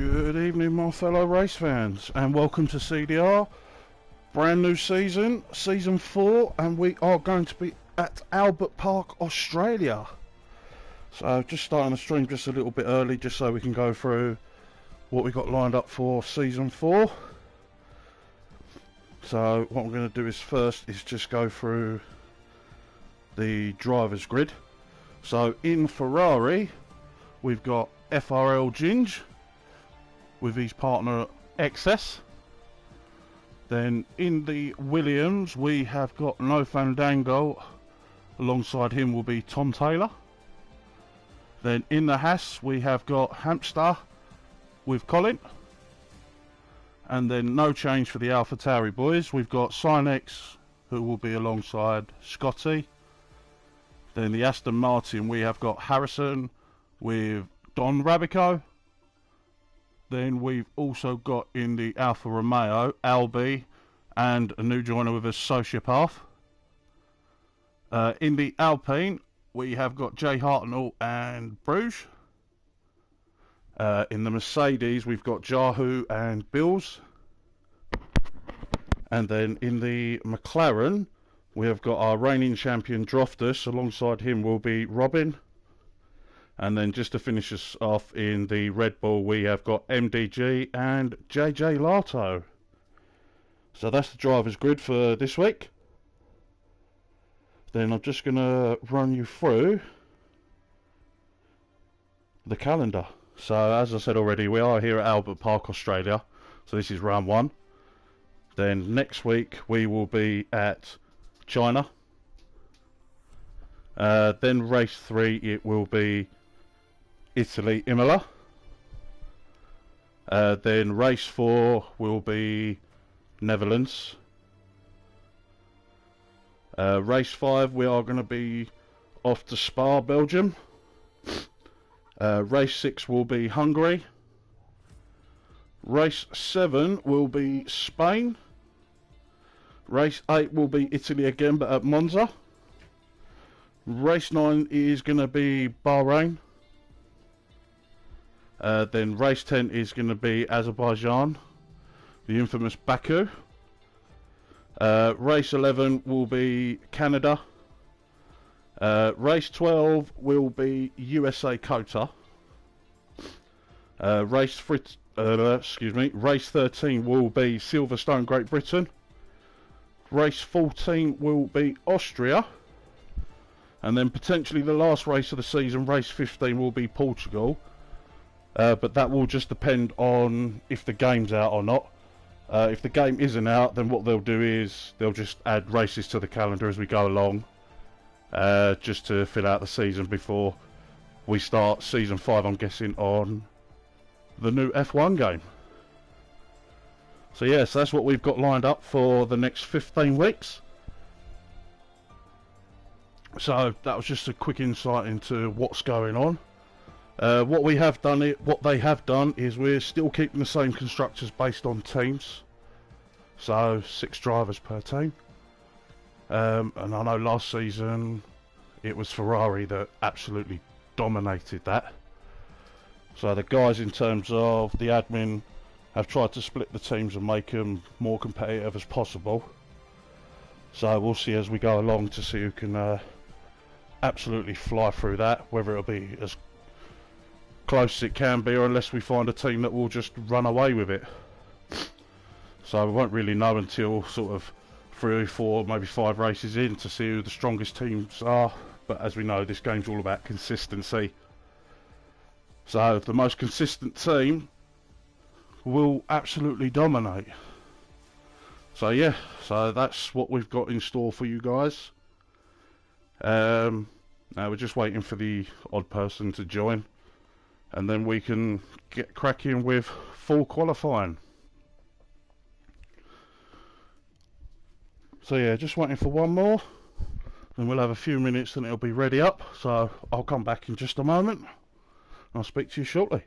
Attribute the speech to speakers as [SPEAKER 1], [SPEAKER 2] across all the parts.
[SPEAKER 1] Good evening, my fellow race fans, and welcome to CDR. Brand new season, season 4, and we are going to be at Albert Park, Australia. So just starting the stream just a little bit early, just so we can go through what we got lined up for season 4. So what I'm going to do is first is just go through the drivers grid. So in Ferrari, we've got FRL Ginge with his partner XS. Then in the Williams, we have got No Fandango. Alongside him will be Tom Taylor. Then in the Haas, we have got Hamster with Colin. And then no change for the AlphaTauri boys. We've got Sinex, who will be alongside Scotty. Then the Aston Martin, we have got Harrison with Don Rabico. Then we've also got in the Alfa Romeo, Albi, and a new joiner with us, Sociopath. In the Alpine, we have got Jay Hartnell and Bruges. In the Mercedes, we've got Jahu and Bills. And then in the McLaren, we have got our reigning champion Droftus. Alongside him will be Robin. And then just to finish us off in the Red Bull, we have got MDG and JJ Lato. So that's the driver's grid for this week. Then I'm just going to run you through the calendar. So as I said already, we are here at Albert Park, Australia. So this is round 1. Then next week we will be at China. Then race 3, it will be Italy, Imola. Then race 4 will be Netherlands. Race 5, we are going to be off to Spa, Belgium. Race 6 will be Hungary. Race 7 will be Spain. Race 8 will be Italy again, but at Monza. Race 9 is going to be Bahrain. Then race 10 is going to be Azerbaijan, the infamous Baku. Race 11 will be Canada. Race 12 will be USA Kota. Race 13 will be Silverstone, Great Britain. Race 14 will be Austria. And then potentially the last race of the season, race 15, will be Portugal. But that will just depend on if the game's out or not. If the game isn't out, then what they'll do is they'll just add races to the calendar as we go along, just to fill out the season before we start season 5, I'm guessing, on the new F1 game. So yes, that's what we've got lined up for the next 15 weeks. So that was just a quick insight into what's going on. What they have done is we're still keeping the same constructors based on teams, so 6 drivers per team. And I know last season it was Ferrari that absolutely dominated that. So the guys, in terms of the admin, have tried to split the teams and make them more competitive as possible. So we'll see as we go along to see who can absolutely fly through that, whether it'll be as close as it can be, or unless we find a team that will just run away with it. So we won't really know until sort of 3, 4, maybe 5 races in to see who the strongest teams are. But as we know, this game's all about consistency. So the most consistent team will absolutely dominate. So yeah, so that's what we've got in store for you guys. Now we're just waiting for the odd person to join, and then we can get cracking with full qualifying. So yeah, just waiting for one more, and we'll have a few minutes and it'll be ready up. So I'll come back in just a moment. I'll speak to you shortly.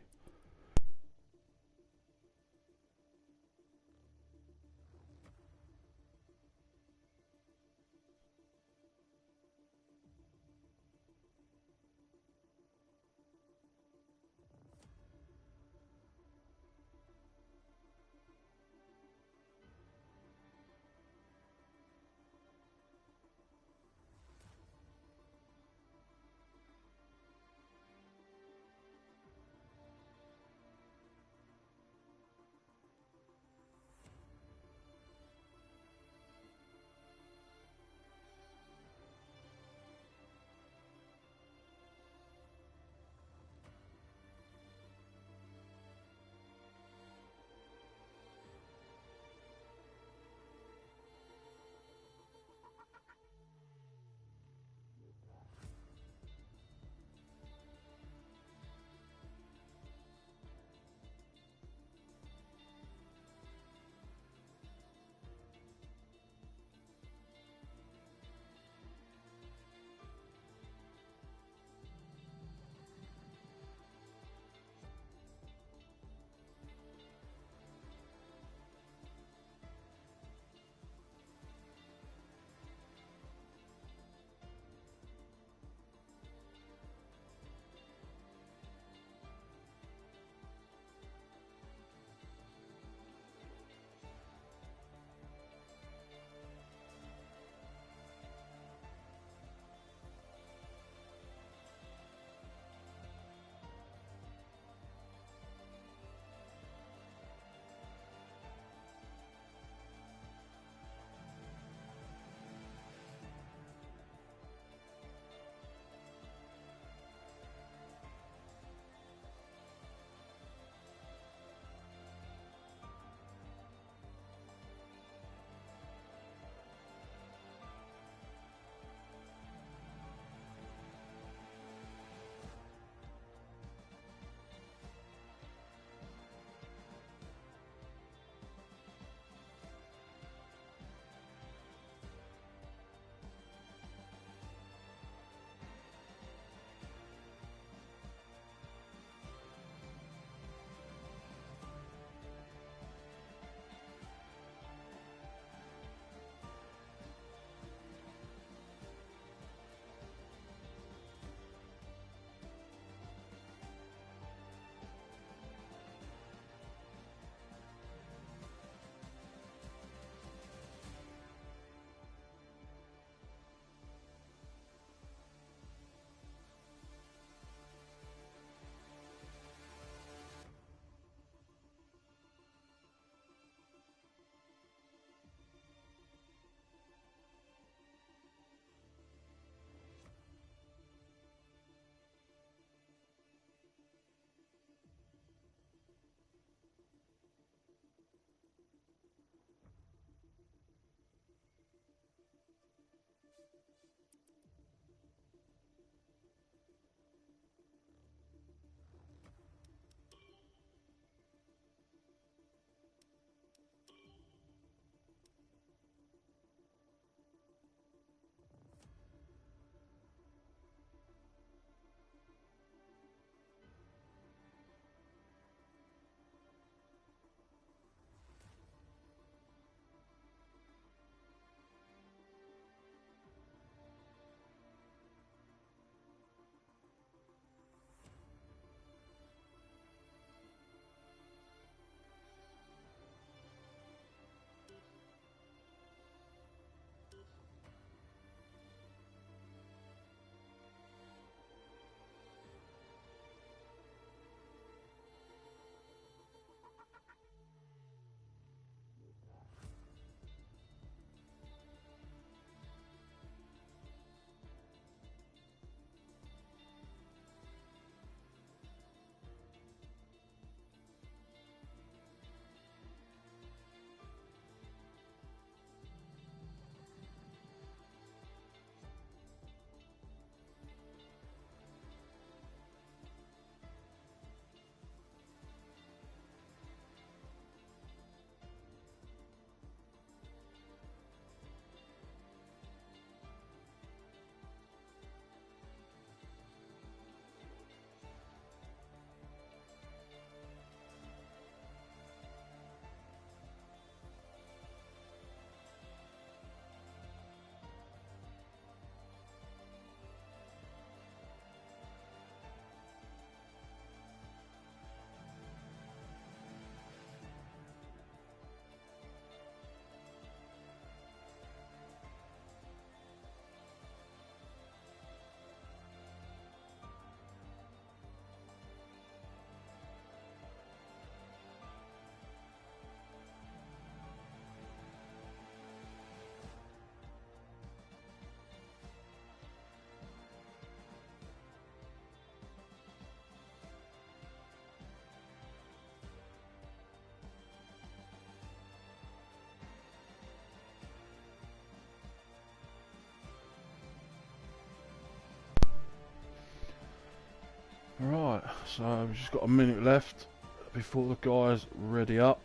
[SPEAKER 1] So we've just got a minute left before the guys ready up.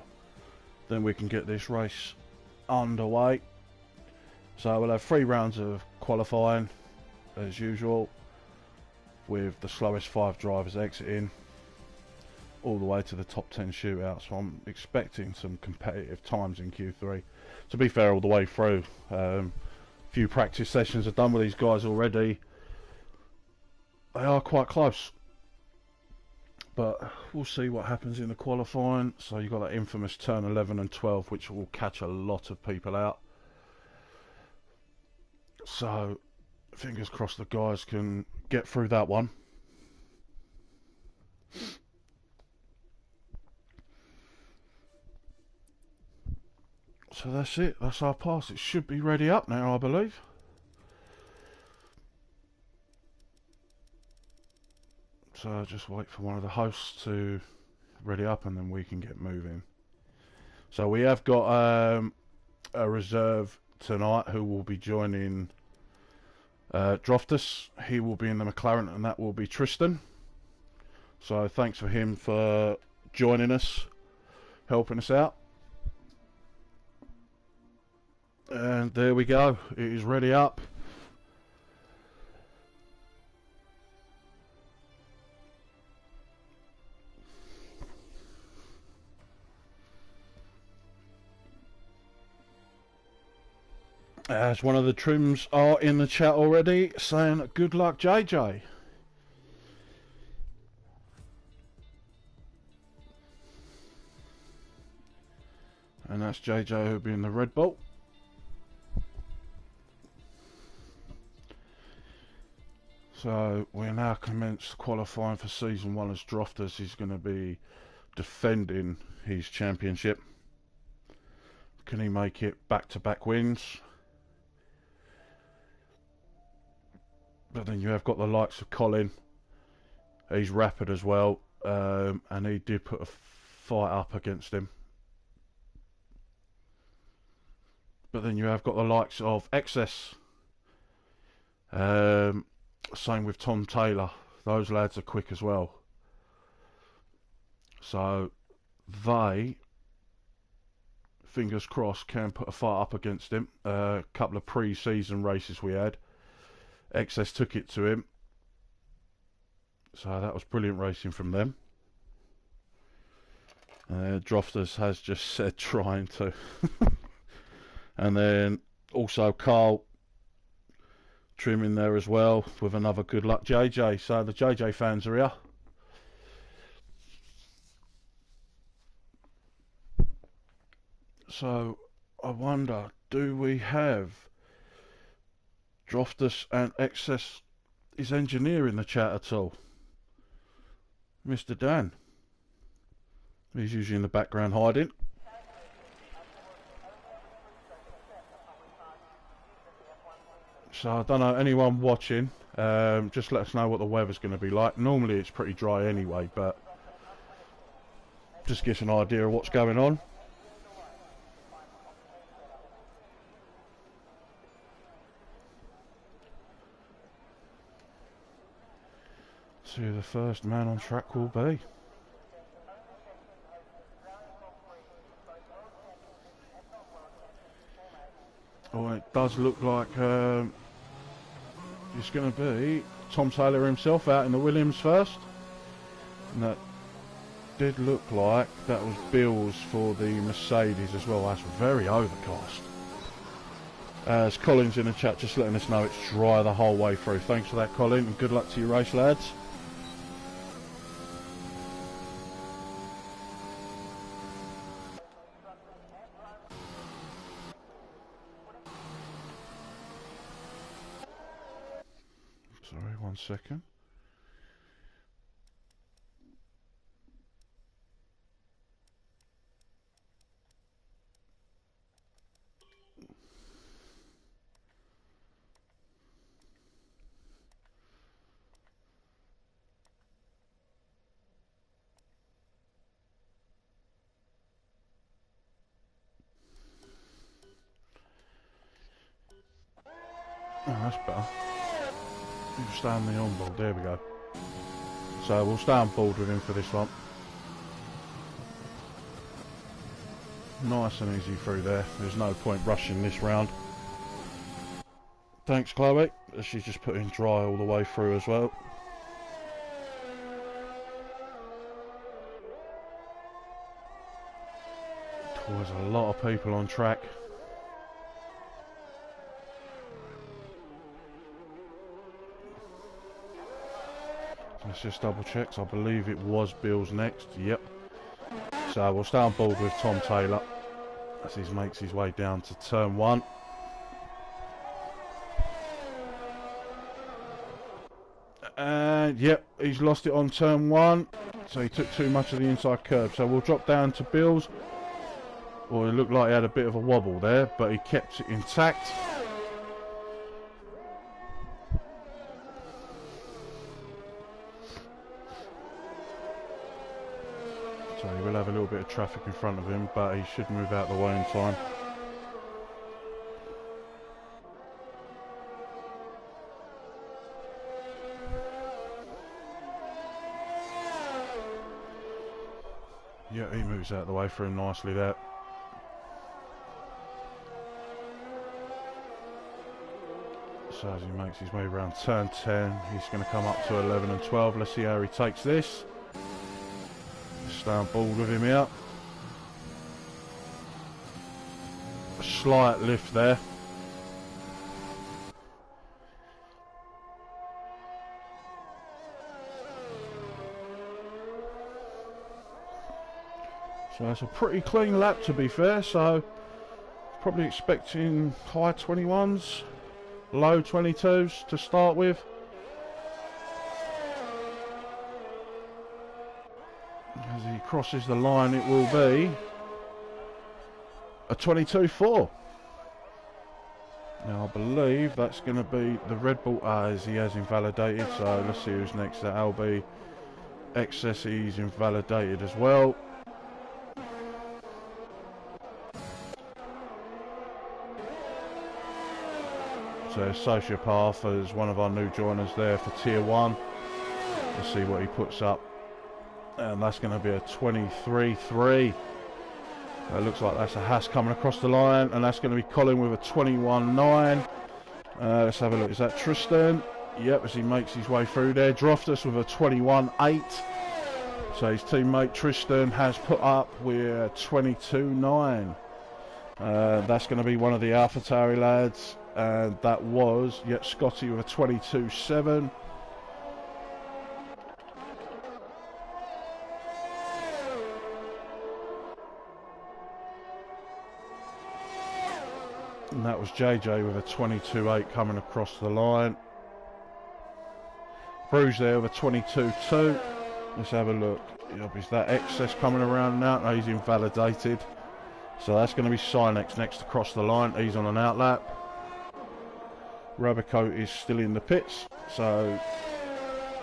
[SPEAKER 1] Then we can get this race underway. So we'll have 3 rounds of qualifying as usual, with the slowest 5 drivers exiting all the way to the top 10 shootout. So I'm expecting some competitive times in Q3. To be fair, all the way through. Few practice sessions I've done with these guys already. They are quite close, but we'll see what happens in the qualifying. So you've got that infamous turn 11 and 12, which will catch a lot of people out. So fingers crossed the guys can get through that one. So that's it, that's our pass. It should be ready up now, I believe. So just wait for one of the hosts to ready up and then we can get moving. So we have got a reserve tonight who will be joining Droftus. He will be in the McLaren and that will be Tristan. So thanks for him for joining us, helping us out. And there we go, it is ready up. As one of the trims are in the chat already saying good luck JJ. And that's JJ who'll be in the Red Bull. So we now commence qualifying for season 1 as Droftus. He's going to be defending his championship. Can he make it back-to-back wins? But then you have got the likes of Colin. He's rapid as well, and he did put a fight up against him. But then you have got the likes of Excess. Same with Tom Taylor. Those lads are quick as well. So they, fingers crossed, can put a fight up against him. A couple of pre-season races we had. Excess took it to him. So that was brilliant racing from them. Droftus has just said trying to. And then also Carl trim in there as well with another good luck JJ. So the JJ fans are here. So I wonder, do we have Droftus and Excess, his engineer, in the chat at all? Mr. Dan. He's usually in the background hiding. So I don't know, anyone watching, just let us know what the weather's going to be like. Normally it's pretty dry anyway, but just gives an idea of what's going on. See who the first man on track will be. Oh, it does look like it's going to be Tom Taylor himself out in the Williams first. And that did look like that was Bill's for the Mercedes as well. That's very overcast. As Colin's in the chat just letting us know it's dry the whole way through. Thanks for that, Colin, and good luck to your race, lads. Sorry, 1 second. Oh, that's better. You stay on the onboard, there we go. So we'll stay on board with him for this one. Nice and easy through there. There's no point rushing this round. Thanks, Chloe. She's just put in dry all the way through as well. There's a lot of people on track. Let's just double check. I believe it was Bill's next. Yep. So we'll stay on board with Tom Taylor as he makes his way down to turn 1. And yep, he's lost it on turn 1. So he took too much of the inside curve. So we'll drop down to Bill's. Well, it looked like he had a bit of a wobble there, but he kept it intact. So he will have a little bit of traffic in front of him, but he should move out the way in time. Yeah, he moves out the way for him nicely there. So as he makes his way around turn 10, he's going to come up to 11 and 12. Let's see how he takes this. Stay on board with him here. A slight lift there. So it's a pretty clean lap, to be fair, so probably expecting high 21s, low 22s to start with. As he crosses the line, it will be a 22.4. Now I believe that's going to be the Red Bull as he has invalidated, so let's see who's next. That'll be Excess, he's invalidated as well. So Sociopath is one of our new joiners there for Tier 1. Let's see what he puts up. And that's going to be a 23.3. It looks like that's a Haas coming across the line, and that's going to be Colin with a 21.9. Let's have a look. Is that Tristan? Yep, as he makes his way through there. Droftus with a 21.8. So his teammate Tristan has put up with 22.9. That's going to be one of the AlphaTauri lads, and that was, yep, Scotty with a 22.7. And that was JJ with a 22.8 coming across the line. Bruce there with a 22.2. Let's have a look. Yep, is that Excess coming around now? No, he's invalidated. So that's going to be Sinex next across the line. He's on an outlap. Rabico is still in the pits. So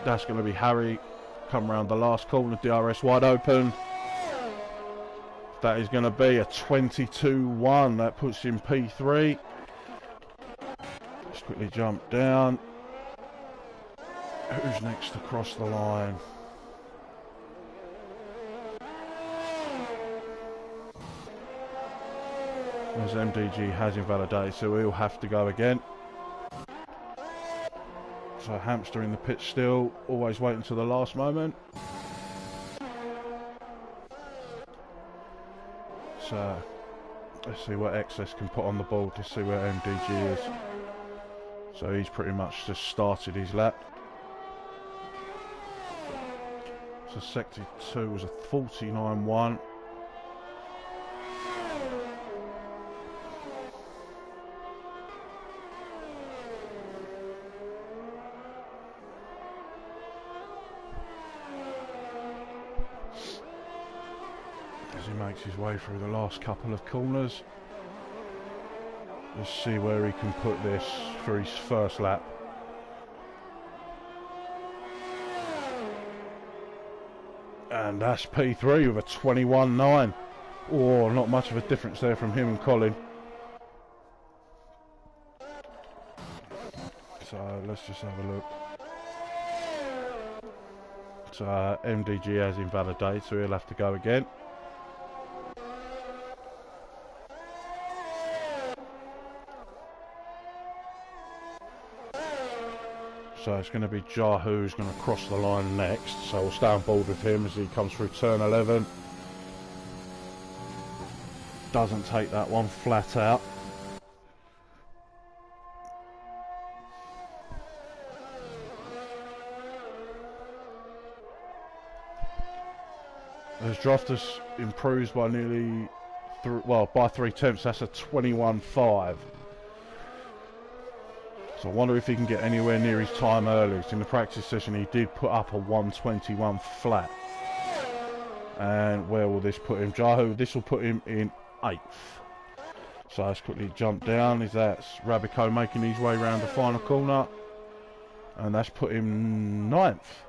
[SPEAKER 1] that's going to be Harry. Come around the last corner. DRS wide open. That is going to be a 22.1. That puts him P3. Let's quickly jump down. Who's next across the line? As MDG has invalidated, so he'll have to go again. So Hamster in the pit still, always waiting to the last moment. So let's see what Excess can put on the board to see where MDG is. So he's pretty much just started his lap. So Sector 2 was a 49.1. As he makes his way through the last couple of corners. Let's see where he can put this for his first lap. And that's P3 with a 21.9. Oh, not much of a difference there from him and Colin. So let's just have a look. So MDG has invalidated, so he'll have to go again. So it's going to be Jahu who's going to cross the line next. So we'll stay on board with him as he comes through turn 11. Doesn't take that one flat out. As Droftus improves by nearly, by 3/10, that's a 21.5. So I wonder if he can get anywhere near his time early. In the practice session he did put up a 1:21 flat. And where will this put him? Jahu, this will put him in 8th. So let's quickly jump down. That's Rabico making his way around the final corner. And that's put him 9th.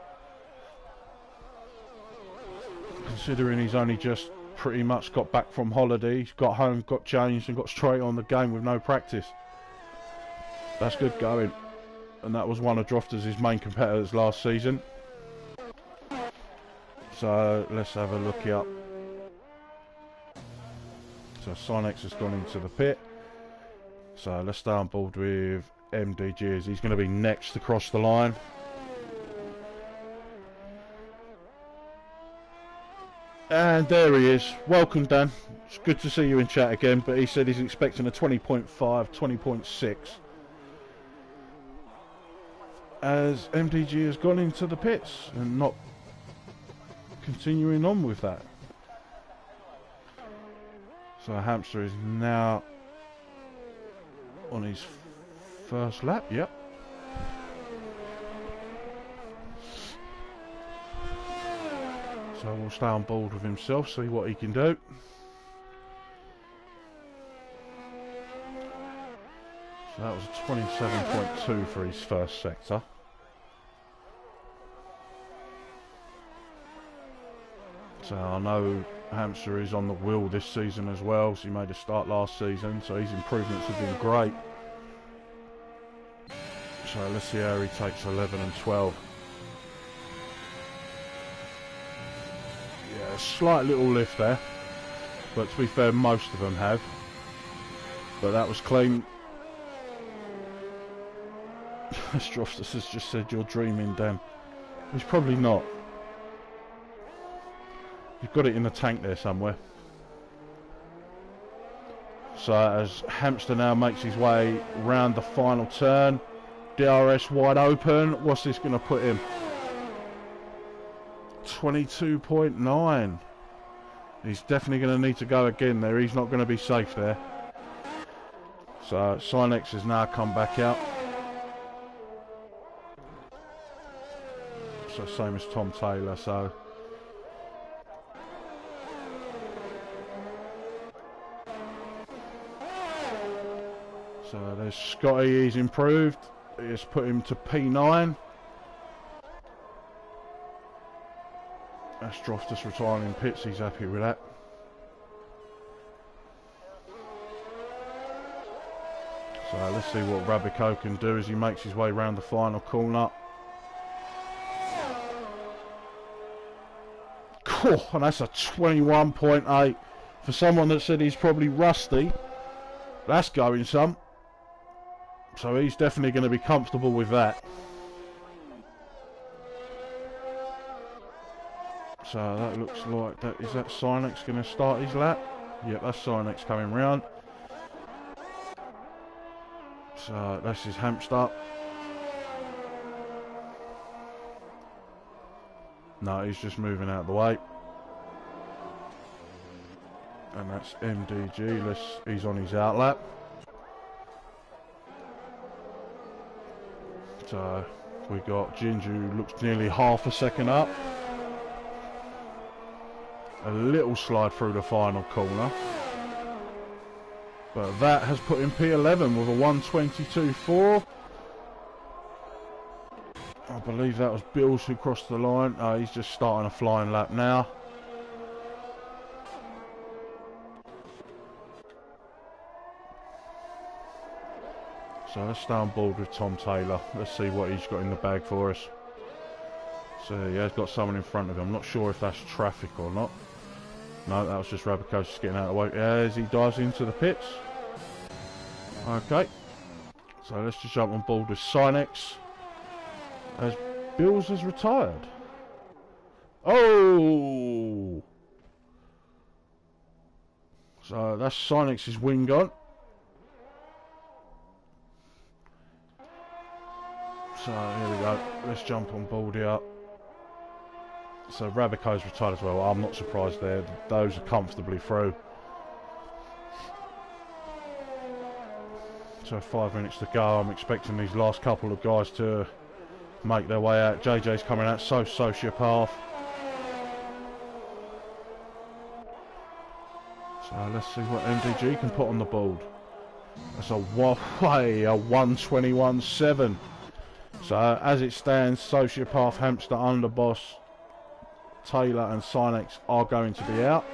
[SPEAKER 1] Considering he's only just pretty much got back from holiday, he's got home, got changed and got straight on the game with no practice. That's good going. And that was one of Droftus' main competitors last season. So let's have a look here. So Sinex has gone into the pit. So let's stay on board with MDG as he's going to be next to cross the line. And there he is. Welcome, Dan. It's good to see you in chat again, but he said he's expecting a 20.5, 20.6. As MDG has gone into the pits and not continuing on with that. So Hamster is now on his first lap, yep. So we'll stay on board with himself, see what he can do. So that was a 27.2 for his first sector. So I know Hamster is on the wheel this season as well, so he made a start last season, so his improvements have been great. So let's see how he takes 11 and 12. Yeah, a slight little lift there, but to be fair, most of them have. But that was clean. Stroftus has just said you're dreaming, Dan. He's probably not. You've got it in the tank there somewhere. So as Hamster now makes his way round the final turn, DRS wide open. What's this going to put him? 22.9. He's definitely going to need to go again there. He's not going to be safe there. So Sinex has now come back out. So same as Tom Taylor. So there's Scotty. He's improved. It's put him to P9. That's Droftus retiring in pits. He's happy with that. So let's see what Rabico can do as he makes his way around the final corner. Cool, and that's a 21.8 for someone that said he's probably rusty. That's going some. So he's definitely going to be comfortable with that. So that looks like that. Is that Sinex going to start his lap? Yep, that's Sinex coming round. So that's his Hamster. No, he's just moving out of the way. And that's MDG. He's on his out lap. So we got Ginger, who looks nearly half a second up. A little slide through the final corner. But that has put him P11 with a 1:22.4. I believe that was Bills who crossed the line. He's just starting a flying lap now. So let's stay on board with Tom Taylor. Let's see what he's got in the bag for us. So yeah, he's got someone in front of him. I'm not sure if that's traffic or not. No, that was just Rabicos just getting out of the way as he dives into the pits. Okay. So let's just jump on board with Sinex. As Bills has retired. Oh! So that's Sinex's wing gone. So here we go. Let's jump on board here. So Rabico's retired as well. I'm not surprised there. Those are comfortably through. So 5 minutes to go. I'm expecting these last couple of guys to make their way out. JJ's coming out. So Sociopath. So let's see what MDG can put on the board. That's a 121.7. So as it stands, Sociopath, Hamster, Underboss, Taylor and Sinex are going to be out.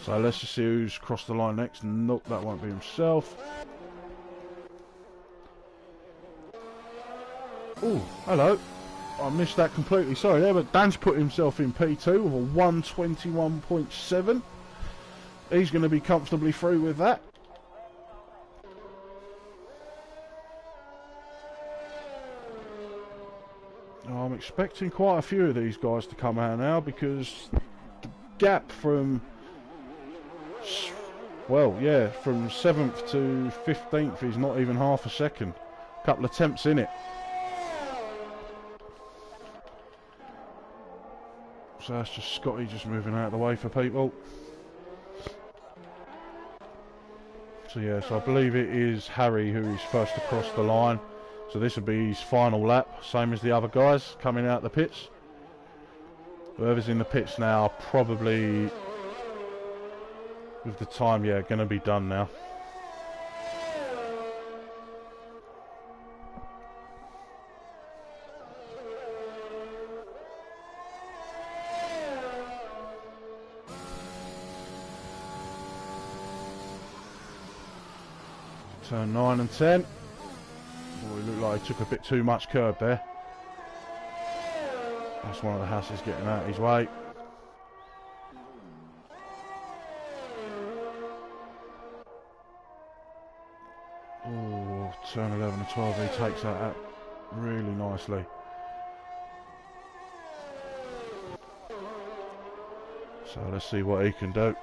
[SPEAKER 1] So let's just see who's crossed the line next. Nope, that won't be himself. Oh, hello. I missed that completely. Sorry there, but Dan's put himself in P2 with a 121.7. He's going to be comfortably through with that. I'm expecting quite a few of these guys to come out now because the gap from, well, yeah, from 7th to 15th is not even half a second. A couple of attempts in it. So that's just Scotty just moving out of the way for people. So yeah, so I believe it is Harry who is first across the line. So this will be his final lap, same as the other guys coming out the pits. Whoever's in the pits now, probably with the time, yeah, going to be done now. Turn 9 and 10. Oh, he looked like he took a bit too much curb there. That's one of the houses getting out of his way. Oh, turn 11 and 12, he takes that out really nicely. So let's see what he can do.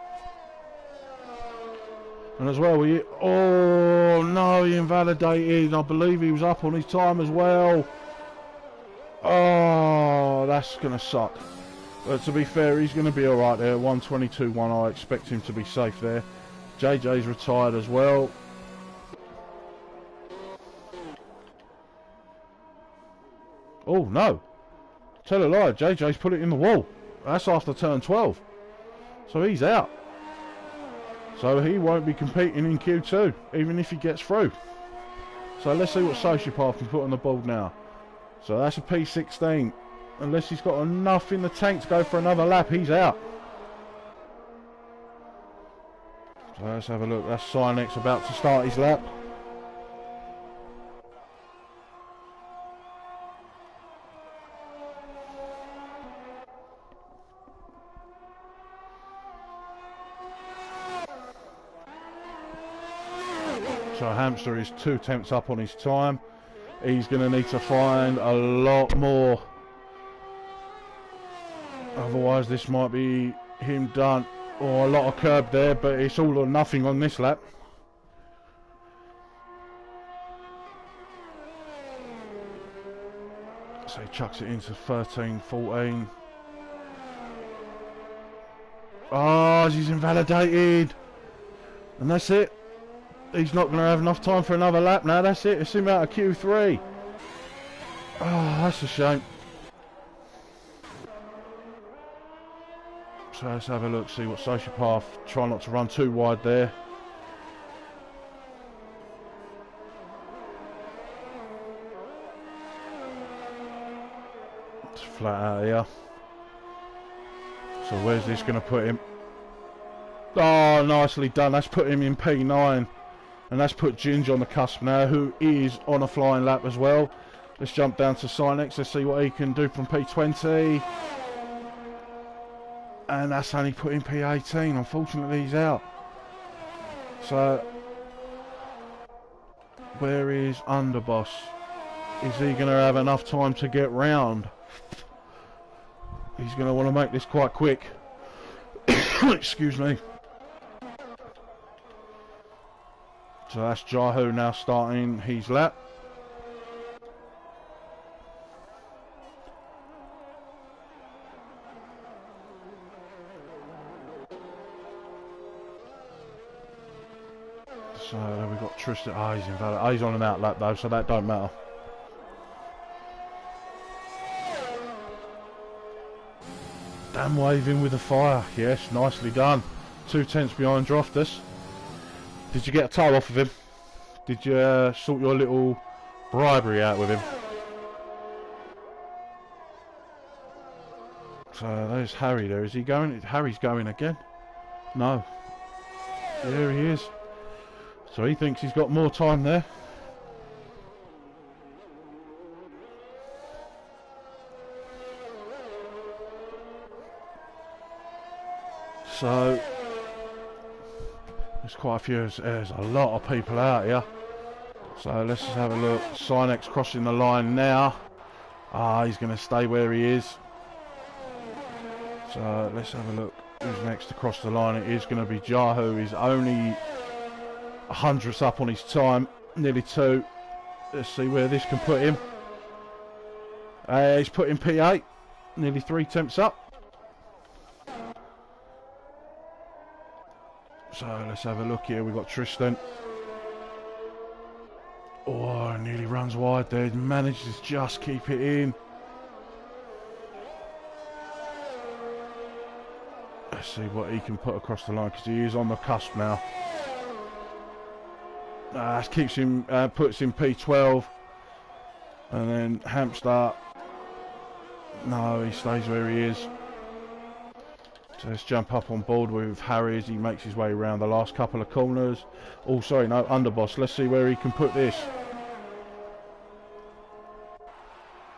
[SPEAKER 1] And as well, oh no, he invalidated. I believe he was up on his time as well. Oh, that's going to suck. But to be fair, he's going to be alright there. 122.1, I expect him to be safe there. JJ's retired as well. Oh no. Tell a lie, JJ's put it in the wall. That's after turn 12. So he's out. So he won't be competing in Q2, even if he gets through. So let's see what Sociopath can put on the board now. So that's a P16. Unless he's got enough in the tank to go for another lap, he's out. So let's have a look. That's Sinex about to start his lap. So Hamster is 2 attempts up on his time. He's going to need to find a lot more. Otherwise this might be him done. Or a lot of curb there, but it's all or nothing on this lap. So he chucks it into 13, 14. Oh, he's invalidated. And that's it. He's not going to have enough time for another lap now. That's it. It's him out of Q3. Oh, that's a shame. So let's have a look, see what Sociopath. Try not to run too wide there. It's flat out here. So where's this going to put him? Oh, nicely done. That's put him in P9. And that's put Ginge on the cusp now, who is on a flying lap as well. Let's jump down to Sinex. Let's see what he can do from P20. And that's only put in P18. Unfortunately, he's out. So, where is Underboss? Is he going to have enough time to get round? He's going to want to make this quite quick. Excuse me. So that's Jahu now starting his lap. So then we've got Tristan. Oh, he's invalid. Oh, he's on an out lap though, so that don't matter. Dan waving with the fire. Yes, nicely done. 2 tenths behind Droftus. Did you get a toe off of him? Did you sort your little bribery out with him? So there's Harry there. Is he going? Harry's going again? No. There he is. So he thinks he's got more time there. So there's quite a few, there's a lot of people out here. So let's just have a look. Sinex crossing the line now. Ah, he's going to stay where he is. So let's have a look. Who's next to cross the line? It is going to be Jahu. He's only 100ths up on his time. Nearly 2. Let's see where this can put him. He's put in P8. Nearly 3 tenths up. So let's have a look here. We've got Tristan. Oh, nearly runs wide there. Manages to just keep it in. Let's see what he can put across the line because he is on the cusp now. Keeps him, puts him P12. And then Hamster. No, he stays where he is. So let's jump up on board with Harry as he makes his way around the last couple of corners. Oh, sorry, no, Underboss. Let's see where he can put this.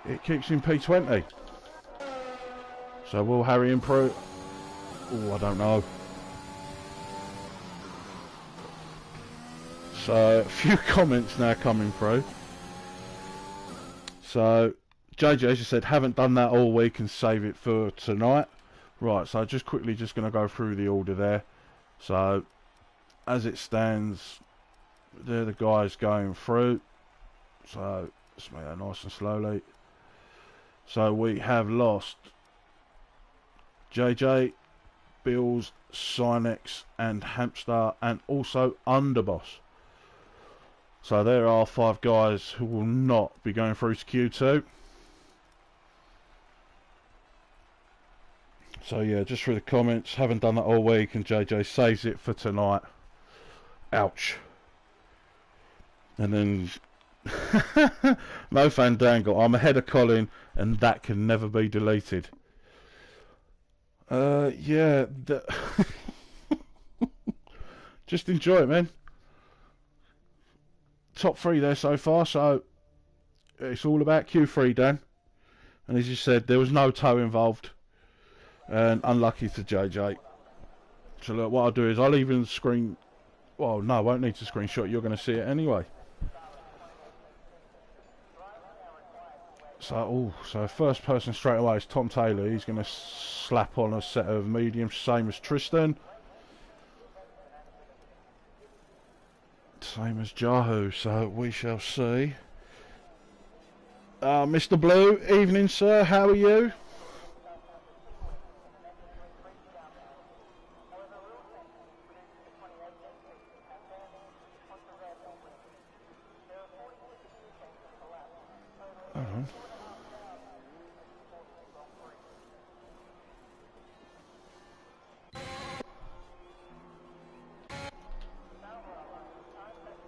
[SPEAKER 1] It keeps him P20. So will Harry improve? Oh, I don't know. So a few comments now coming through. So JJ, as you said, haven't done that all week and save it for tonight. Right, so just quickly just going to go through the order there. So, as it stands, they're the guys going through. So, let's make that nice and slowly. So, we have lost JJ, Bills, Sinex and Hamster and also Underboss. So, there are 5 guys who will not be going through to Q2. So yeah, just through the comments, haven't done that all week and JJ saves it for tonight. Ouch. And then, no Fandangle, I'm ahead of Colin and that can never be deleted. Yeah, just enjoy it, man. Top 3 there so far, so it's all about Q3, Dan. And as you said, there was no toe involved. And unlucky to JJ. So look, what I'll do is I'll even screen. Well, no, I won't need to screenshot. You're going to see it anyway. So, so first person straight away is Tom Taylor. He's going to slap on a set of mediums, same as Tristan. Same as Jahu. So we shall see. Mr. Blue, evening, sir. How are you?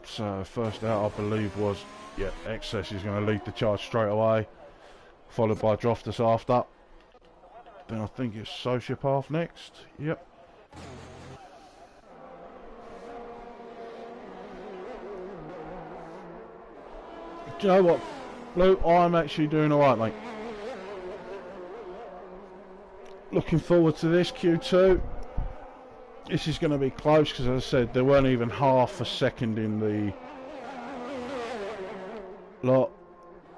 [SPEAKER 1] So first out I believe was, yeah, Excess is going to lead the charge straight away, followed by Droftus after. Then I think it's Sociopath next, yep. Do you know what? Blue, I'm actually doing alright, mate. Looking forward to this Q2. This is going to be close because, as I said, there weren't even half a second in the lot.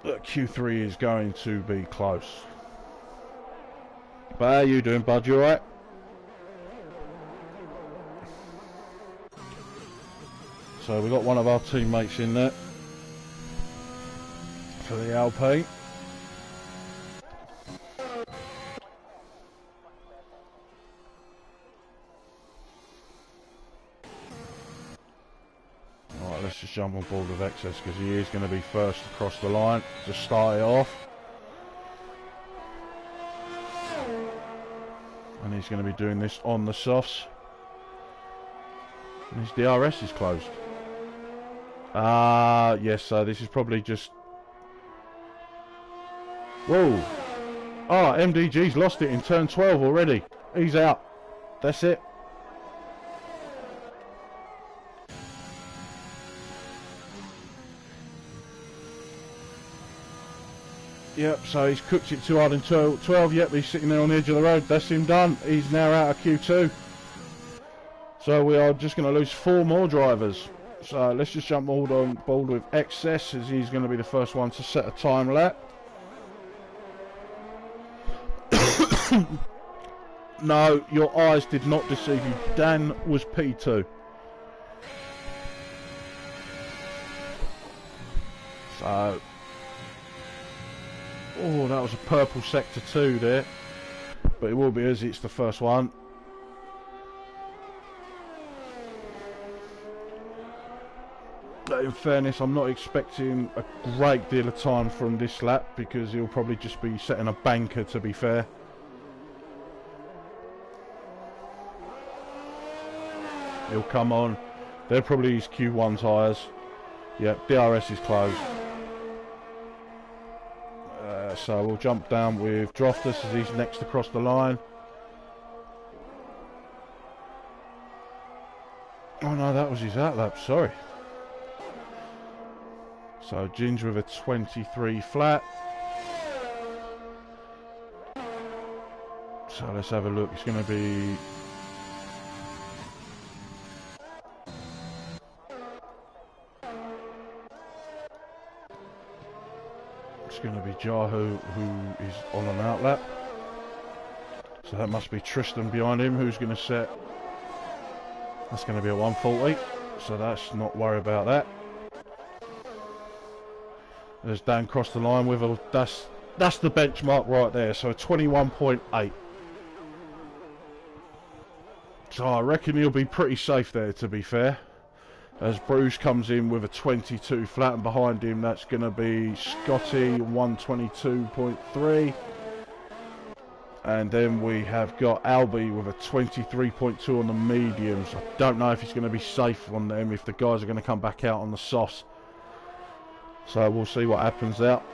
[SPEAKER 1] Q3 is going to be close. But how are you doing, bud? You alright? So we got one of our teammates in there for the Alpine. Alright, let's just jump on board with Excess because he is going to be first across the line to start it off. And he's going to be doing this on the softs. And his DRS is closed. Yes, so this is probably just... Whoa! Ah, MDG's lost it in turn 12 already. He's out. That's it. Yep, so he's cooked it too hard in 12. Yep, he's sitting there on the edge of the road. That's him done. He's now out of Q2. So we are just going to lose 4 more drivers. So let's just jump on board with Excess as he's going to be the first one to set a time lap. No, your eyes did not deceive you. Dan was P2. So... Oh, that was a purple sector 2 there. But it will be as it's the first one. But in fairness, I'm not expecting a great deal of time from this lap because he'll probably just be setting a banker, to be fair. He'll come on. They're probably his Q1 tyres. Yep, DRS is closed. So we'll jump down with Droftus as he's next across the line. Oh no, that was his out lap, sorry. So Ginger with a 23 flat. So let's have a look. It's going to be... It's going to be Jahu who is on an out lap. So that must be Tristan behind him who's going to set... That's going to be a 140. So that's not worry about that. There's Dan crossed the line with a... That's the benchmark right there. So 21.8. So I reckon he'll be pretty safe there, to be fair. As Bruce comes in with a 22 flat, and behind him that's going to be Scotty, 122.3. And then we have got Albie with a 23.2 on the mediums. I don't know if he's going to be safe on them, if the guys are going to come back out on the softs. So we'll see what happens out.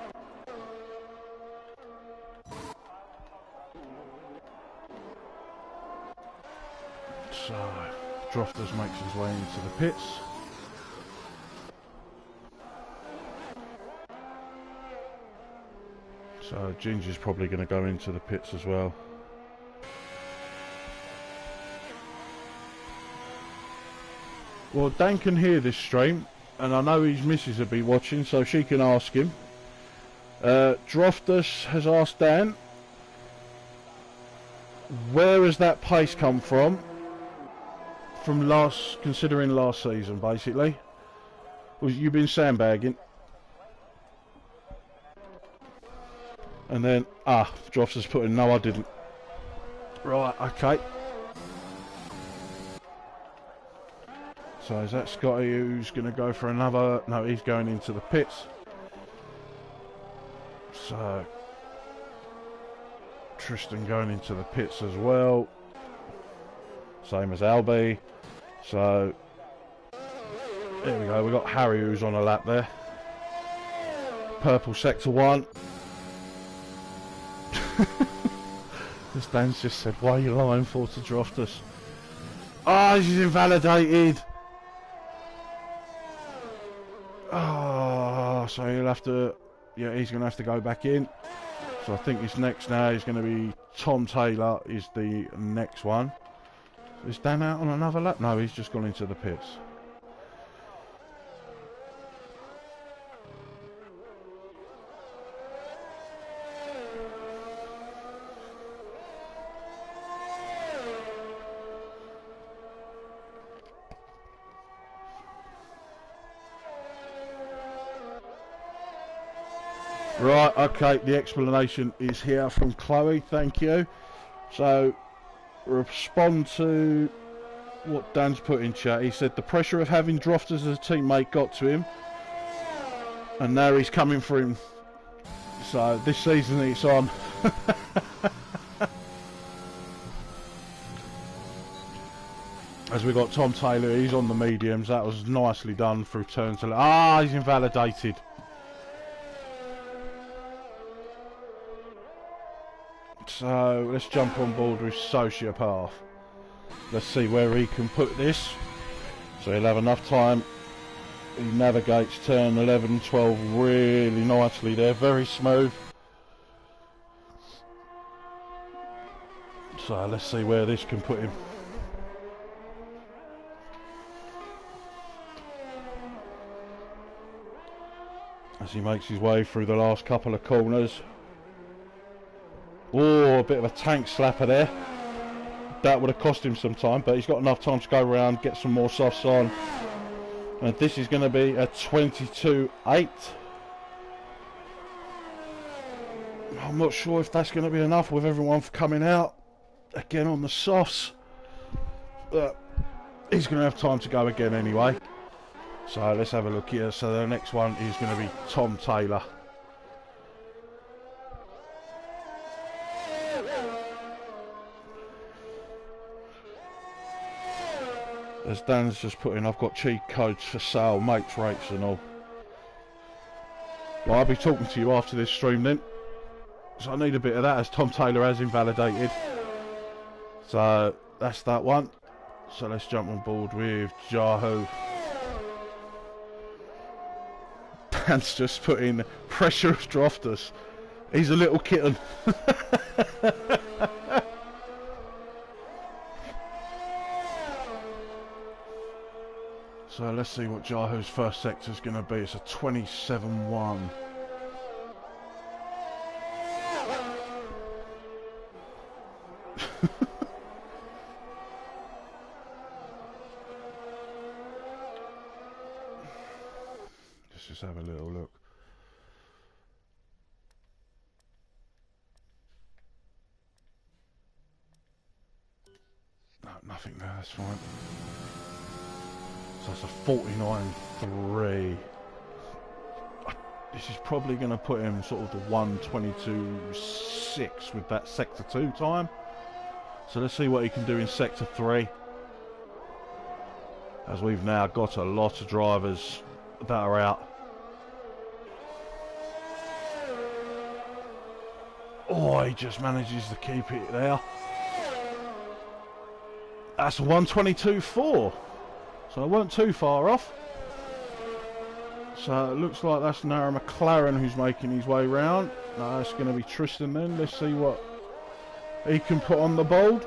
[SPEAKER 1] So Droftus makes his way into the pits. So Ginger's probably going to go into the pits as well. Well, Dan can hear this stream, and I know his missus will be watching, so she can ask him. Droftus has asked Dan, where has that pace come from? From considering last season, basically. You've been sandbagging. And then, Droftus put in, no I didn't. Right, okay. So is that Scotty who's going to go for another... No, he's going into the pits. So, Tristan going into the pits as well. Same as Albie. So, there we go. We've got Harry who's on a lap there. Purple sector 1. This Dan's just said, why are you lying for to Droftus? Ah, she's invalidated. Oh, so you'll have to... Yeah, he's going to have to go back in. So I think his next now is going to be Tom Taylor is the next one. Is Dan out on another lap? No, he's just gone into the pits. Right, okay, the explanation is here from Chloe, thank you. So, respond to what Dan's put in chat. He said the pressure of having Droft as a teammate got to him, and now he's coming for him. So, this season it's on. As we got Tom Taylor, he's on the mediums. That was nicely done through turn to... Ah, he's invalidated. So let's jump on board with Sociopath. Let's see where he can put this. So he'll have enough time. He navigates turn 11, 12 really nicely there. Very smooth. So let's see where this can put him. As he makes his way through the last couple of corners. Oh, a bit of a tank slapper there. That would have cost him some time, but he's got enough time to go around, get some more softs on. And this is going to be a 22.8. I'm not sure if that's going to be enough with everyone coming out again on the softs. But he's going to have time to go again anyway. So let's have a look here. So the next one is going to be Tom Taylor. As Dan's just put in, I've got cheat codes for sale, mates rates and all. Well, I'll be talking to you after this stream then. So I need a bit of that as Tom Taylor has invalidated. So that's that one. So let's jump on board with Yahoo. Dan's just put in pressure of Drofters. He's a little kitten. So let's see what Yahoo's first sector is going to be. It's a 27-1. Let's just have a little look. No, nothing there, that's fine. So that's a 49.3. This is probably going to put him sort of the 1:22.6 with that sector 2 time. So let's see what he can do in sector 3. As we've now got a lot of drivers that are out. Oh, he just manages to keep it there. That's a 1:22.4. So I weren't too far off. So it looks like that's Nara McLaren who's making his way round. No, it's going to be Tristan then. Let's see what he can put on the board.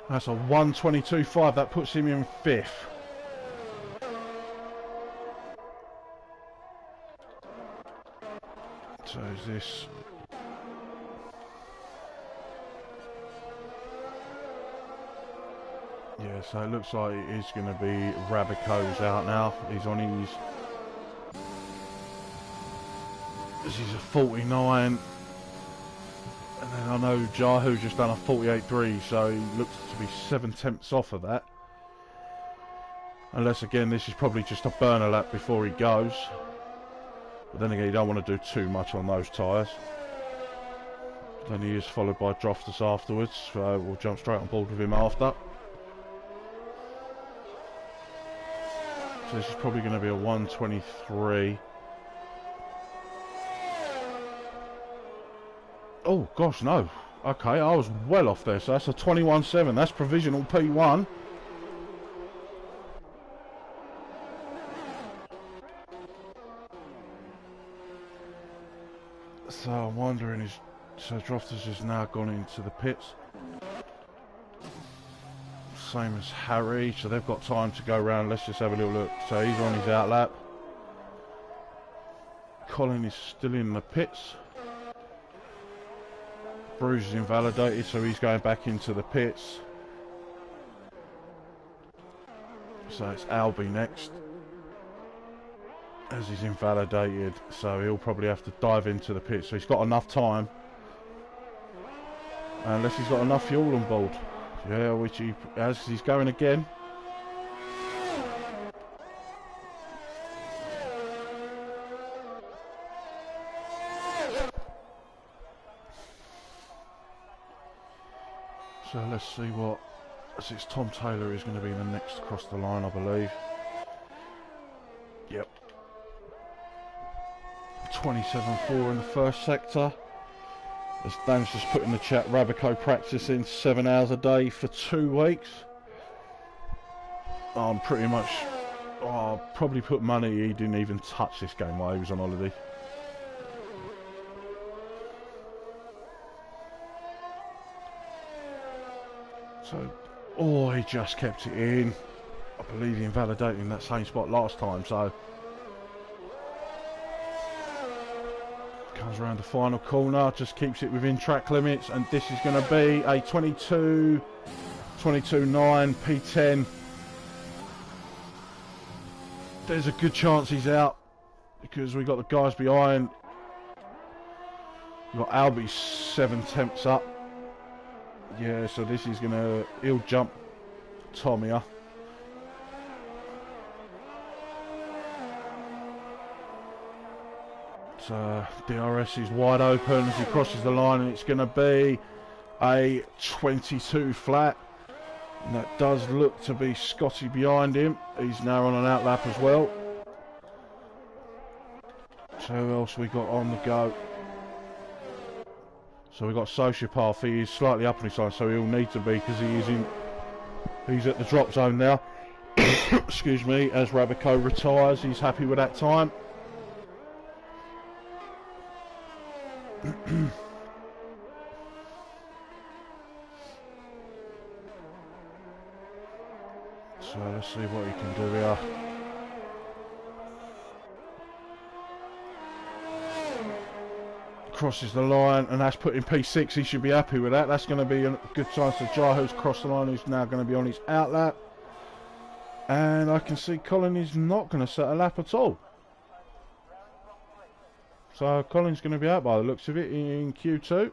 [SPEAKER 1] That's a 1:22.5. That puts him in 5th. So is this... Yeah, so it looks like it is going to be Rabico's out now. He's on his... This is a 49. And then I know Yahoo's just done a 48.3, so he looks to be 7/10 off of that. Unless, again, this is probably just a burner lap before he goes. But then again, you don't want to do too much on those tyres. Then he is followed by Drofters afterwards, so we'll jump straight on board with him after. So this is probably going to be a 1:23. Oh gosh, no. Okay, I was well off there. So that's a 21.7. That's provisional P1. So I'm wondering, so Drofter's has now gone into the pits. Same as Harry, so they've got time to go round. Let's just have a little look. So he's on his outlap. Colin is still in the pits. Bruce is invalidated, so he's going back into the pits. So it's Albie next, as he's invalidated, so he'll probably have to dive into the pits. So he's got enough time, unless he's got enough fuel on board. Yeah, which he has, he's going again. So let's see what, as it's Tom Taylor is going to be the next across the line, I believe. Yep. 27.4 in the first sector. As Dan's just put in the chat, Rabico practicing 7 hours a day for 2 weeks. I'm pretty much, probably put money he didn't even touch this game while he was on holiday. So, he just kept it in. I believe he invalidated in that same spot last time, so. Comes around the final corner, just keeps it within track limits, and this is going to be a 22.9 P10. There's a good chance he's out, because we got the guys behind. We've got Albie 7 tenths up. Yeah, so this is gonna, he'll jump Tom here. So DRS is wide open as he crosses the line, and it's gonna be a 22 flat. And that does look to be Scotty behind him. He's now on an outlap as well. So who else we got on the go? So we've got Sociopath. He is slightly up on his side, so he'll need to be, because he's at the drop zone now. Excuse me. As Rabico retires, he's happy with that time. So let's see what he can do here. Crosses the line, and that's put in P6. He should be happy with that. That's going to be a good chance to Jaho's crossed the line, who's now going to be on his outlap. And I can see Colin is not going to set a lap at all. So Colin's going to be out by the looks of it in Q2.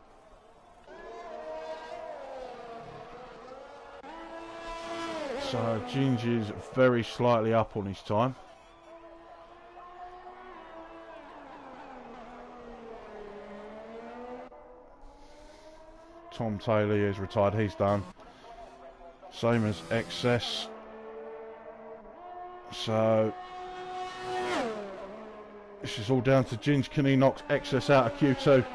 [SPEAKER 1] So Ginger's very slightly up on his time. Tom Taylor is retired, he's done. Same as Excess. So this is all down to Ginge. Can he knock Excess out of Q2?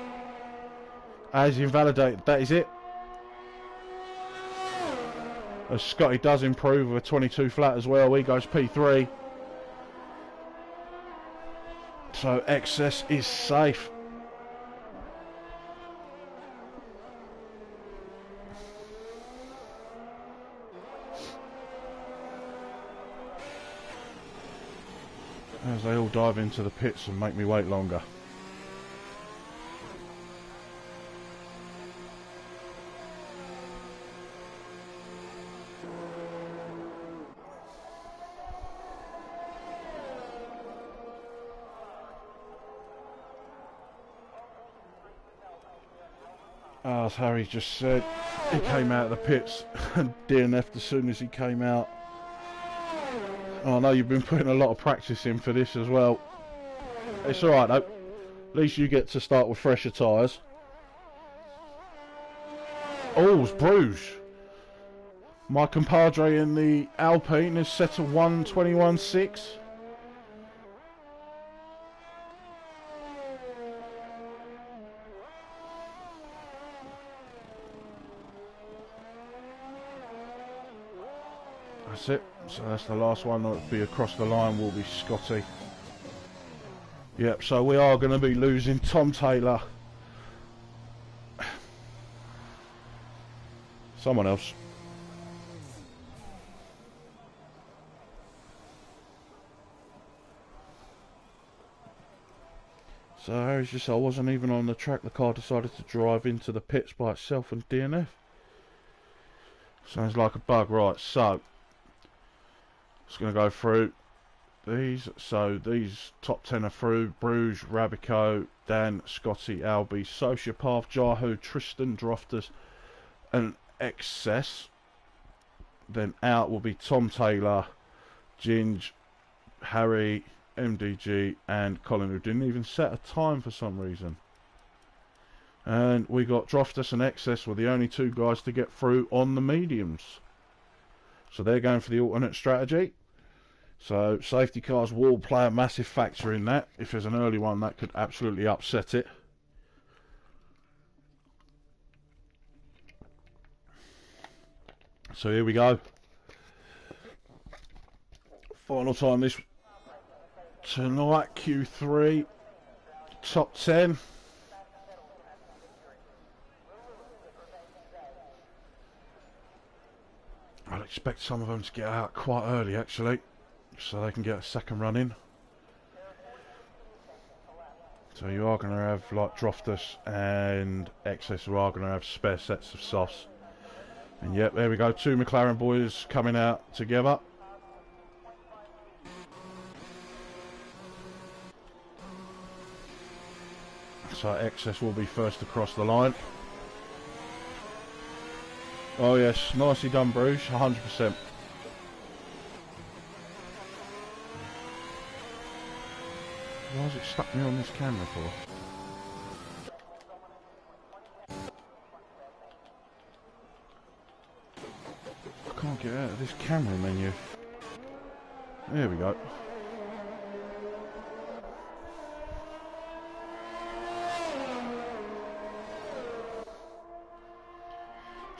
[SPEAKER 1] As invalidated, that is it. As Scotty does improve with a 22 flat as well, he goes P3. So Excess is safe. As they all dive into the pits and make me wait longer. As Harry just said, he came out of the pits and DNF'd as soon as he came out. Oh, I know you've been putting a lot of practice in for this as well. It's alright though. At least you get to start with fresher tyres. Oh, it's Bruges. My compadre in the Alpine is set to 1:21.6. That's it. So that's the last one that will be across the line, will be Scotty. Yep, so we are going to be losing Tom Taylor Someone else. So it's just I wasn't even on the track. The car decided to drive into the pits by itself and DNF. Sounds like a bug. Right, so it's going to go through these. So these top 10 are through: Bruges, Rabico, Dan, Scotty, Albie, Sociopath, Jahu, Tristan, Droftus and Excess. Then out will be Tom Taylor, Ginge, Harry, MDG and Colin, who didn't even set a time for some reason. And we got Droftus and Excess were the only two guys to get through on the mediums. So they're going for the alternate strategy. So safety cars will play a massive factor in that. If there's an early one, that could absolutely upset it. So here we go. Final time this tonight, Q3, top 10. I'd expect some of them to get out quite early actually, so they can get a second run in. So you are going to have like Droftus and Excess who are going to have spare sets of softs. And yep, there we go, two McLaren boys coming out together. So Excess will be first across the line. Oh yes, nicely done Bruges, 100%. Why has it stuck me on this camera for? I can't get out of this camera menu. There we go.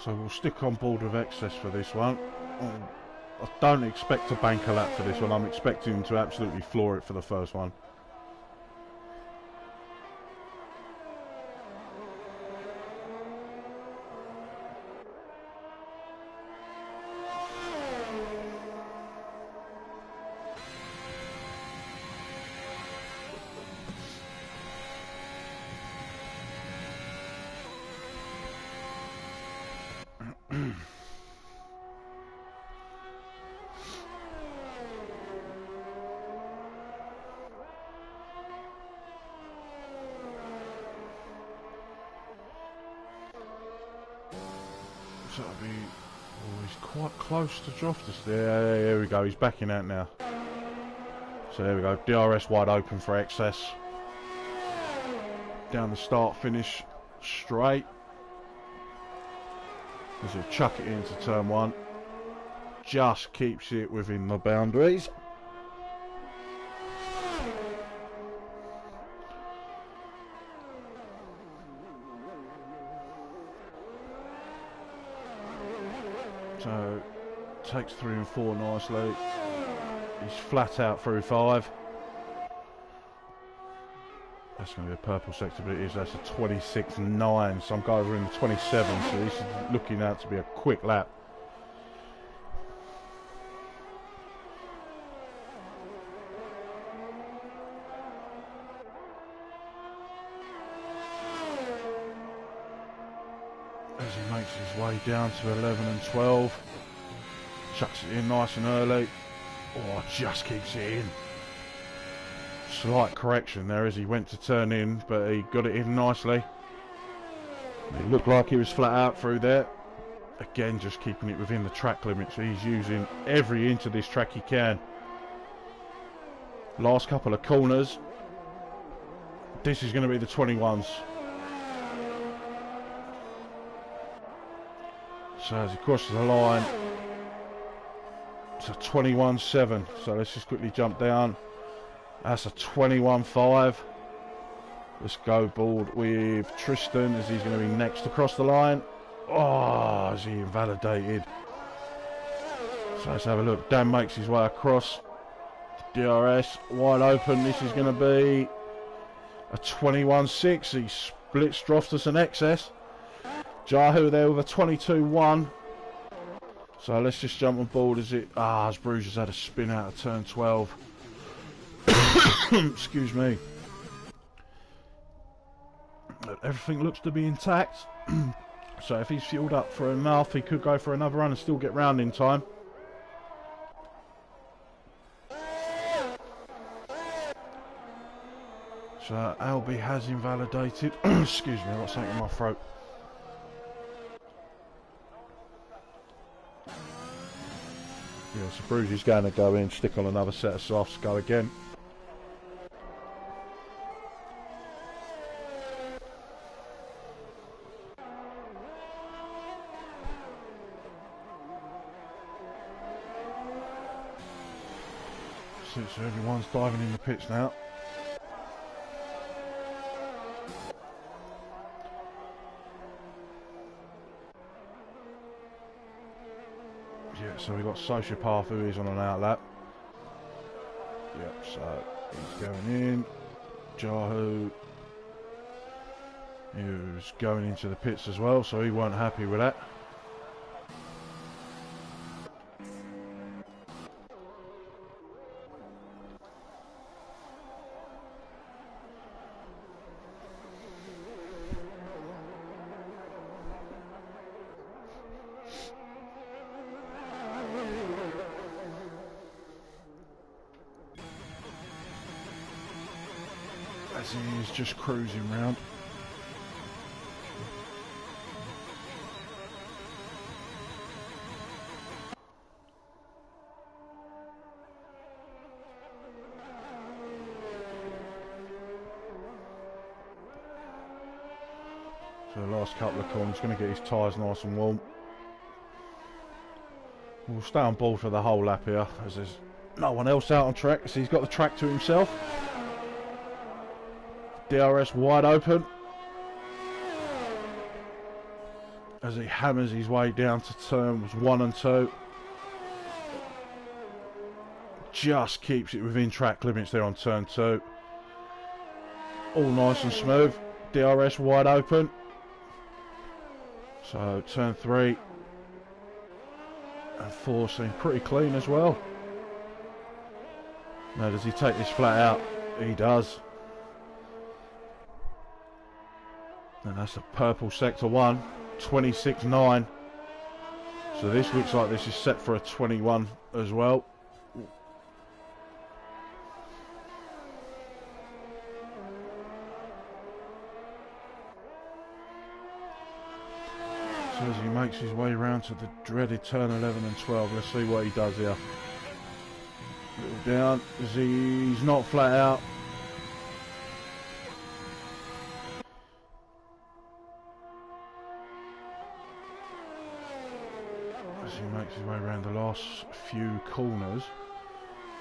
[SPEAKER 1] So we'll stick on board with Excess for this one. I don't expect to bank a lap for this one. I'm expecting to absolutely floor it for the first one. So that'll be, oh, he's quite close to Droftus there. There we go, he's backing out now. So there we go, DRS wide open for Excess. Down the start finish straight. As he'll chuck it into turn one. Just keeps it within the boundaries. So, takes 3 and 4 nicely. He's flat out through 5. That's going to be a purple sector, but it is. That's a 26.9. Some guys are in the 27, so this is looking out to be a quick lap. As he makes his way down to 11 and 12. Chucks it in nice and early. Oh, just keeps it in. Slight correction there as he went to turn in, but he got it in nicely. It looked like he was flat out through there. Again, just keeping it within the track limits. He's using every inch of this track he can. Last couple of corners. This is going to be the 21s. So as he crosses the line, it's a 21.7. So let's just quickly jump down. That's a 21.5. Let's go board with Tristan as he's going to be next across the line. Oh, is he invalidated? So let's have a look. Dan makes his way across. DRS wide open. This is going to be a 21.6. He splits Droftus and Excess. Jahu there with a 22-1. So let's just jump on board as it... as Bruiser's had a spin out of turn 12. Excuse me. Everything looks to be intact. So if he's fueled up for enough, he could go for another run and still get round in time. So Albie has invalidated. Excuse me, I've got something in my throat. Yeah, so Bruiser's going to go in, stick on another set of softs, go again. So everyone's diving in the pits now. Yeah, so we've got Sociopath who is on an outlap. Yep, so he's going in. Jahu, who's going into the pits as well, so he weren't happy with that. As he's just cruising round. So the last couple of corners, going to get his tyres nice and warm. We'll stay on board for the whole lap here, as there's no one else out on track, so he's got the track to himself. DRS wide open as he hammers his way down to turns 1 and 2. Just keeps it within track limits there on turn 2. All nice and smooth. DRS wide open. So turn 3 and 4 seem pretty clean as well. Now does he take this flat out? He does. And that's the purple sector 1, 26.9. So this looks like this is set for a 21 as well. So as he makes his way around to the dreaded turn 11 and 12, let's see what he does here. Little down, as he's not flat out. As he makes his way around the last few corners,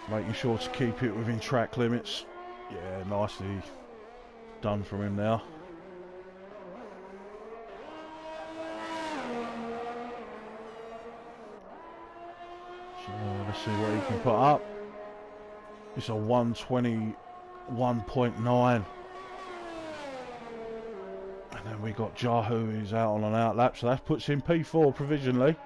[SPEAKER 1] making sure to keep it within track limits. Yeah, nicely done from him now. So let's see what he can put up. It's a 121.9. And then we got Jahu who's out on an outlap, so that puts him P4 provisionally.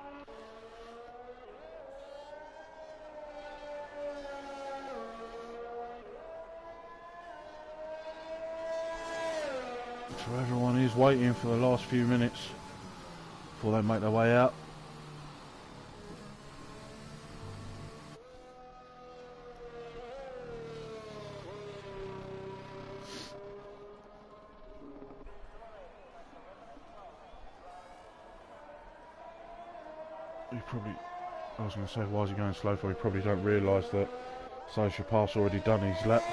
[SPEAKER 1] So everyone is waiting for the last few minutes before they make their way out. He probably, I was going to say, why is he going slow for? He probably don't realise that Sociopath's already done his lap.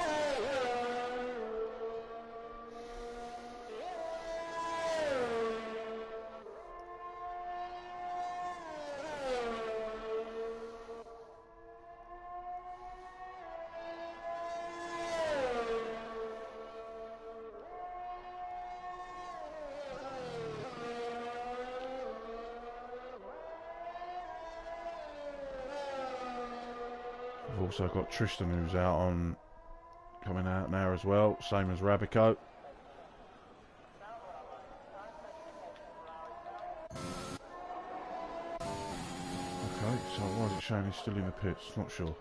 [SPEAKER 1] We've also got Tristan who's out on, coming out now as well, same as Rabico. Okay, so why is it showing he's still in the pits? Not sure.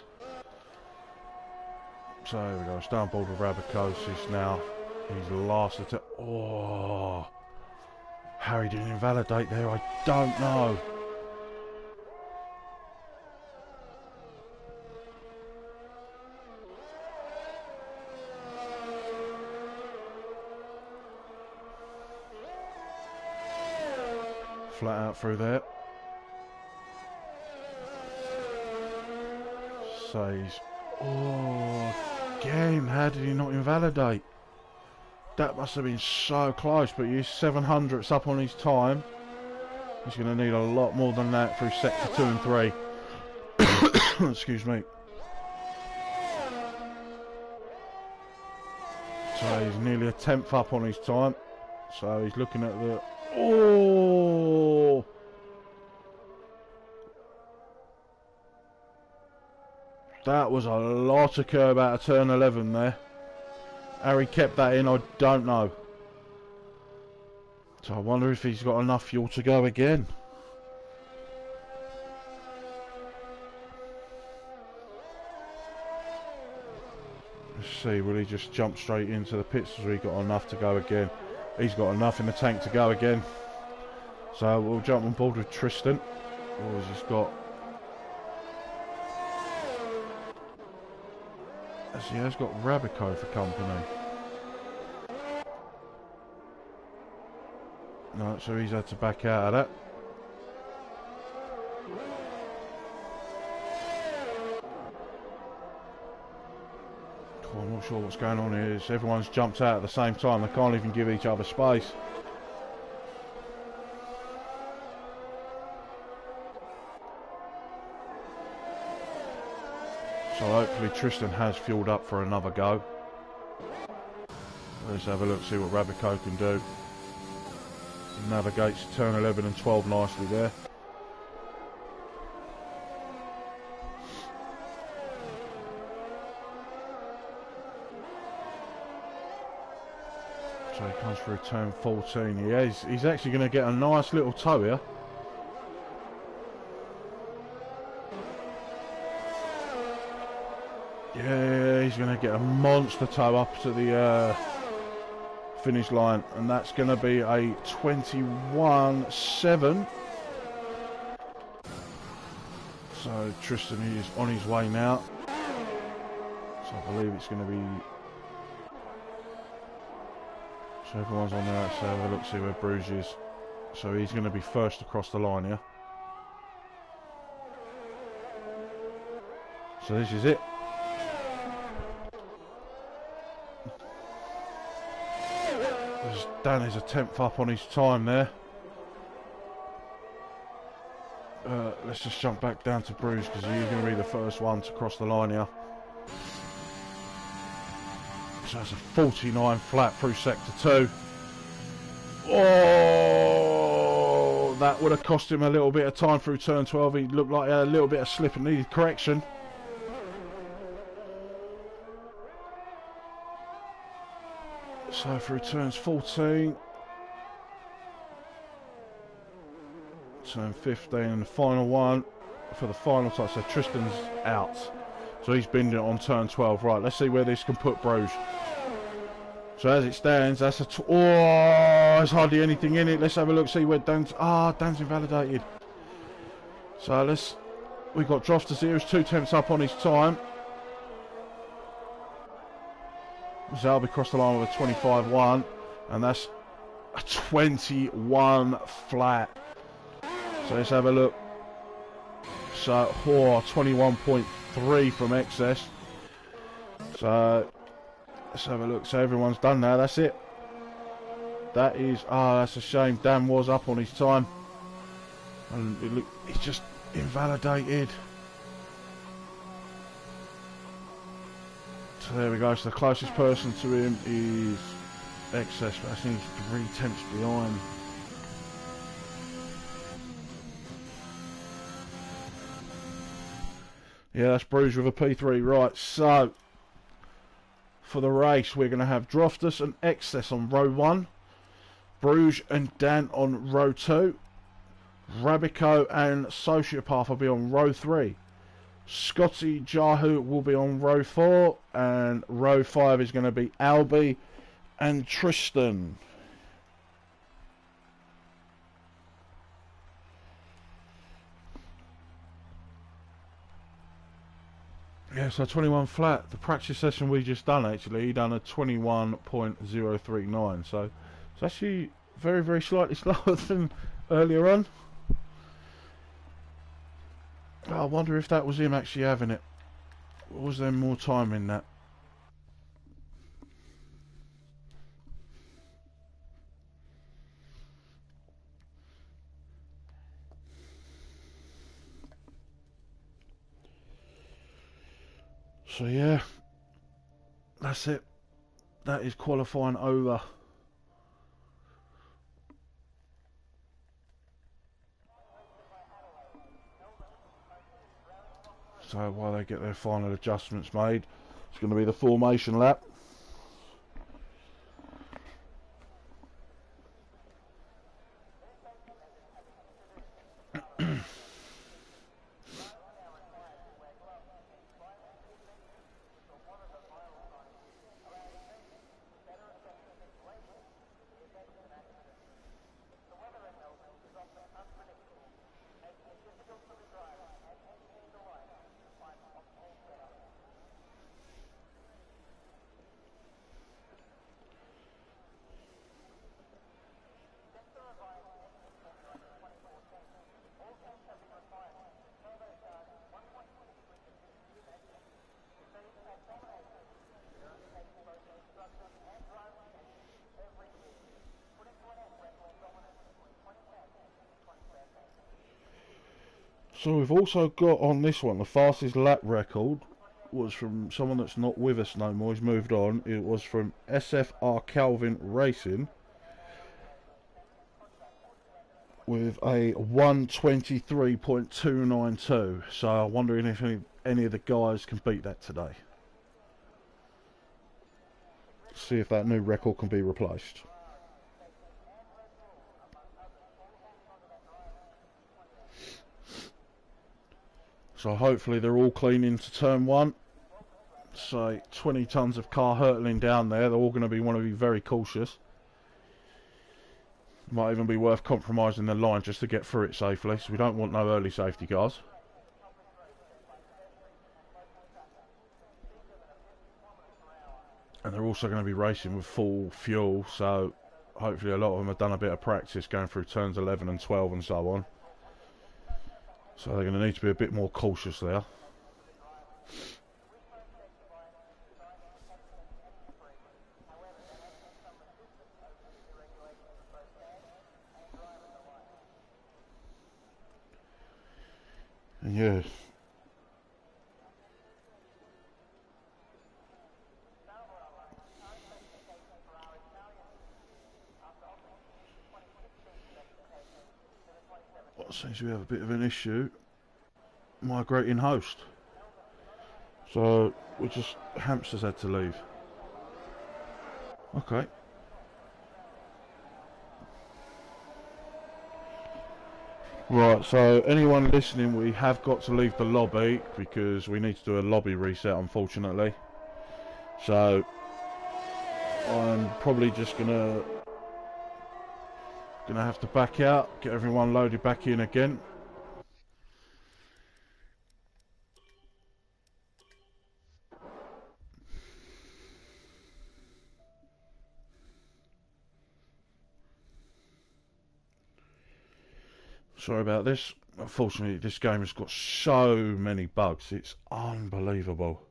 [SPEAKER 1] So there we go, it's down board with Rabacosis now. He's last attempt. Oh, how he didn't invalidate there, I don't know. Flat out through there. Says, oh, again, how did he not invalidate? That must have been so close, but he's 700ths up on his time. He's going to need a lot more than that through sector 2 and 3. Excuse me. So he's nearly a 10th up on his time. So he's looking at the... Oh! That was a lot of curb out of turn 11 there. How he kept that in, I don't know. So I wonder if he's got enough fuel to go again. Let's see, will he just jump straight into the pits, or has he got enough to go again? He's got enough in the tank to go again. So we'll jump on board with Tristan. Or has he got... He has got Rabico for company. No, so he's had to back out of that. Oh, I'm not sure what's going on here. Everyone's jumped out at the same time. They can't even give each other space. So hopefully Tristan has fueled up for another go. Let's have a look, see what Rabico can do. Navigates turn 11 and 12 nicely there. So he comes through turn 14. He's actually going to get a nice little tow here. Yeah, he's going to get a monster tow up to the finish line, and that's going to be a 21.7. So Tristan is on his way now. So I believe it's going to be... So everyone's on there, so have a look, see where Bruges is. So he's going to be first across the line here. So this is it. Dan is a 10th up on his time there. Let's just jump back down to Bruges because he's going to be the first one to cross the line here. So that's a 49 flat through sector 2. Oh, that would have cost him a little bit of time through turn 12. He looked like he had a little bit of slip and needed correction. So through turns 14, turn 15 and the final one for the final touch. So Tristan's out. So he's binned it on turn 12. Right, let's see where this can put Bruges. So as it stands, that's a... oh, there's hardly anything in it. Let's have a look, see where Dan's... Dan's invalidated. So let's... We've got Droftus here, who's 2 tenths up on his time. Zalby crossed the line with a 25.1, and that's a 21 flat. So let's have a look. So 21.3 from excess. So let's have a look. So everyone's done now. That's it. That is... that's a shame. Dan was up on his time, and he's just invalidated. So there we go, so the closest person to him is excess, but I think he's 3 tenths behind. Yeah, that's Bruges with a P3. Right, so for the race we're going to have Droftus and excess on row 1, Bruges and Dan on row 2, Rabico and Sociopath will be on row 3. Scotty Jahu will be on row 4, and row 5 is going to be Albie and Tristan. Yeah, so 21 flat. The practice session we just done, actually, he done a 21.039, so it's actually very, very slightly slower than earlier on. I wonder if that was him actually having it. Or was there more time in that? So yeah, that's it. That is qualifying over. So while they get their final adjustments made, it's going to be the formation lap. So we've also got on this one, the fastest lap record was from someone that's not with us no more, he's moved on. It was from SFR Calvin Racing with a 1:23.292. So I'm wondering if any of the guys can beat that today. See if that new record can be replaced. So hopefully they're all clean into turn 1. So 20 tons of car hurtling down there. They're all going to want to be very cautious. Might even be worth compromising the line just to get through it safely. So we don't want no early safety cars. And they're also going to be racing with full fuel. So hopefully a lot of them have done a bit of practice going through turns 11 and 12 and so on. So they're going to need to be a bit more cautious there. And yeah. What seems to have a bit of an issue. Migrating host. So we just Hamster's had to leave. Okay. Right, so anyone listening, we have got to leave the lobby because we need to do a lobby reset, unfortunately. So I'm probably just gonna have to back out, get everyone loaded back in again. Sorry about this. Unfortunately, this game has got so many bugs. It's unbelievable.